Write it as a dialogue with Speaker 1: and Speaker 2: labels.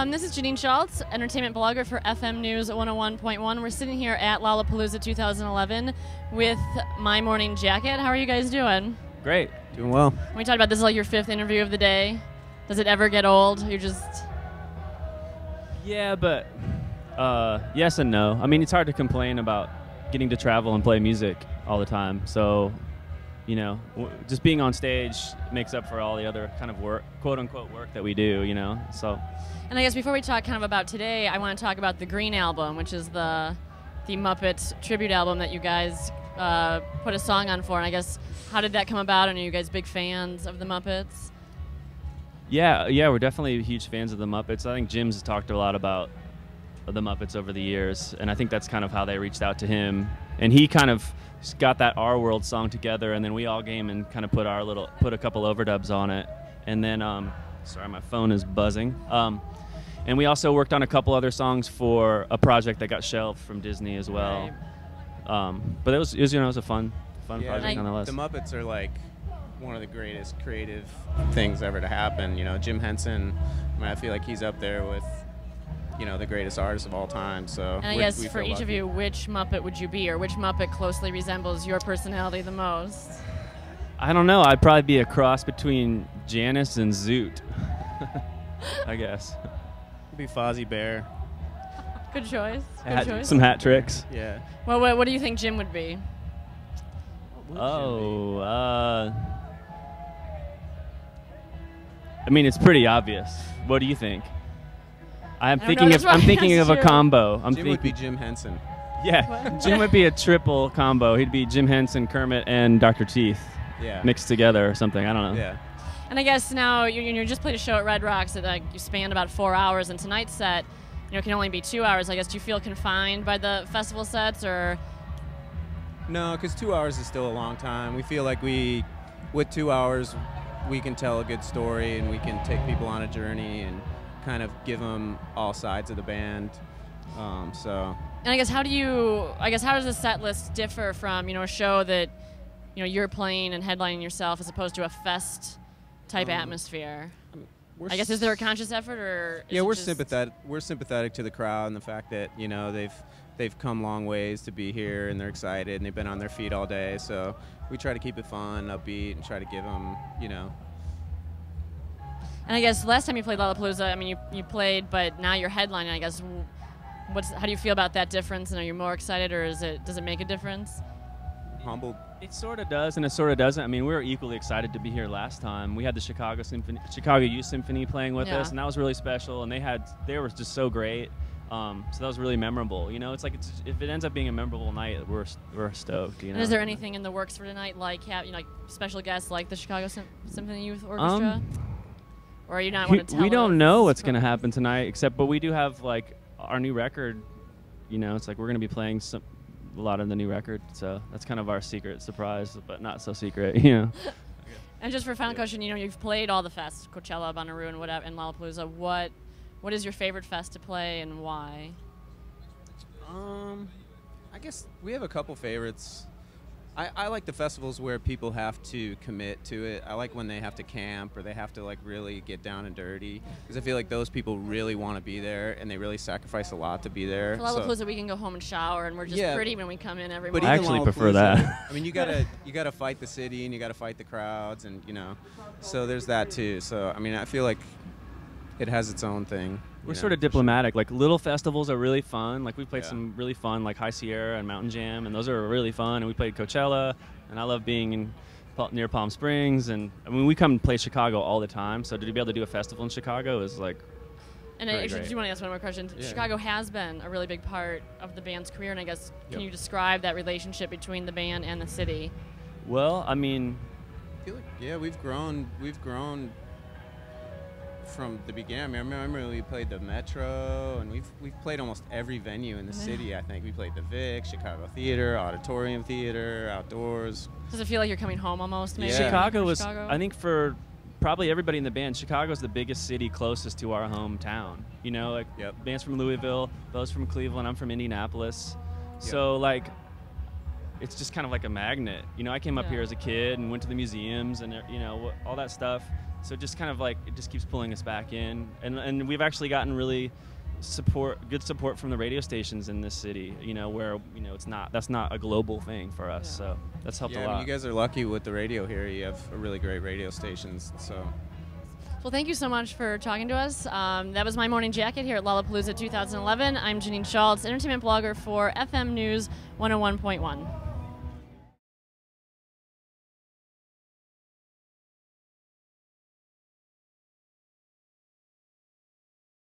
Speaker 1: This is Janine Schaults, entertainment blogger for FM News 101.1. We're sitting here at Lollapalooza 2011 with My Morning Jacket. How are you guys doing?
Speaker 2: Great. Doing well.
Speaker 1: We talked about this is like your 5th interview of the day. Does it ever get old? You're just...
Speaker 2: Yeah, but yes and no. I mean, it's hard to complain about getting to travel and play music all the time. So, you know, just being on stage makes up for all the other kind of work, quote-unquote work that we do, you know. So.
Speaker 1: And I guess before we talk kind of about today, I want to talk about the Green album, which is the Muppets tribute album that you guys put a song on for. And I guess, how did that come about? And are you guys big fans of the Muppets?
Speaker 2: Yeah, we're definitely huge fans of the Muppets. I think Jim's talked a lot about the Muppets over the years, and I think that's kind of how they reached out to him. And he kind of got that Our World song together, and then we all came and kind of put a couple overdubs on it. And then, sorry, my phone is buzzing. And we also worked on a couple other songs for a project that got shelved from Disney as well. Right. But it was a fun project nonetheless.
Speaker 3: The Muppets are like one of the greatest creative things ever to happen. You know, Jim Henson, I mean, I feel like he's up there with, you know, the greatest artists of all time. So.
Speaker 1: And I guess for each of you, which Muppet would you be, or which Muppet closely resembles your personality the most?
Speaker 2: I don't know. I'd probably be a cross between Janice and Zoot, I guess.
Speaker 3: Be Fozzie Bear.
Speaker 1: Good choice.
Speaker 2: Some hat tricks.
Speaker 3: Yeah.
Speaker 1: Well, what do you think Jim would be?
Speaker 2: I mean, it's pretty obvious. What do you think? I'm thinking of a combo.
Speaker 3: Jim would be Jim Henson.
Speaker 2: Yeah, Jim would be a triple combo. He'd be Jim Henson, Kermit, and Dr. Teeth mixed together or something. I don't know.
Speaker 3: Yeah.
Speaker 1: And I guess now you just played a show at Red Rocks that you spanned about 4 hours, and tonight's set, can only be 2 hours. I guess, do you feel confined by the festival sets, or?
Speaker 3: No, because 2 hours is still a long time. We feel like with 2 hours, we can tell a good story, and we can take people on a journey and kind of give them all sides of the band.
Speaker 1: And I guess how does the set list differ from a show that you're playing and headlining yourself as opposed to a fest type atmosphere? I guess, is there a conscious effort, or?
Speaker 3: We're sympathetic. We're sympathetic to the crowd and the fact that they've come long ways to be here, and they're excited, and they've been on their feet all day. So we try to keep it fun, upbeat, and try to give them,
Speaker 1: And I guess last time you played Lollapalooza, I mean, you played, but now you're headlining. I guess, how do you feel about that difference? And are you more excited, or does it make a difference?
Speaker 3: Humbled.
Speaker 2: It sort of does, and it sort of doesn't. I mean, we were equally excited to be here last time. We had the Chicago Youth Symphony playing with us, and that was really special. And they were just so great. So that was really memorable. It's like if it ends up being a memorable night, we're stoked.
Speaker 1: And is there anything in the works for tonight, like like special guests like the Chicago Symphony Youth Orchestra? Or are you not want to tell
Speaker 2: We don't know what's going to happen tonight, but we do have like our new record. It's like we're going to be playing a lot of the new record, so that's kind of our secret surprise, but not so secret,
Speaker 1: And just for final question, you've played all the fests, Coachella, Bonnaroo, and whatever, and Lollapalooza. What is your favorite fest to play, and why?
Speaker 3: I guess we have a couple favorites. I like the festivals where people have to commit to it. I like when they have to camp or they have to really get down and dirty, because I feel like those people really want to be there and they really sacrifice a lot to be there.
Speaker 1: For Lollapalooza, we can go home and shower, and we're just pretty when we come in every morning.
Speaker 2: I actually prefer that.
Speaker 3: I mean, you gotta fight the city and you gotta fight the crowds, and so there's that too. So I mean, I feel like it has its own thing.
Speaker 2: We're sort of diplomatic. Like, little festivals are really fun. Like, we played some really fun, like High Sierra and Mountain Jam, and those are really fun. And we played Coachella, and I love being near Palm Springs. And I mean, we come and play Chicago all the time. So to be able to do a festival in Chicago is like.
Speaker 1: And I do want to ask one more question. Yeah. Chicago has been a really big part of the band's career, and I guess can you describe that relationship between the band and the city?
Speaker 2: Well, I mean,
Speaker 3: I feel like we've grown from the beginning. I remember we played the Metro, and we've played almost every venue in the city. I think we played the Vic, Chicago Theater, Auditorium Theater, outdoors.
Speaker 1: Does it feel like you're coming home almost? Maybe?
Speaker 3: Yeah.
Speaker 2: Chicago was, I think, for probably everybody in the band, Chicago's the biggest city closest to our hometown. Bands from Louisville, Bo's from Cleveland, I'm from Indianapolis. Yep. So it's just kind of like a magnet. I came up here as a kid and went to the museums and all that stuff. So just kind of like it just keeps pulling us back in, and we've actually gotten really good support from the radio stations in this city. Where that's not a global thing for us. So that's helped a lot.
Speaker 3: You guys are lucky with the radio here. You have a really great radio stations. So.
Speaker 1: Well, thank you so much for talking to us. That was my morning jacket here at Lollapalooza 2011. I'm Janine Schaults, entertainment blogger for FM News 101.1.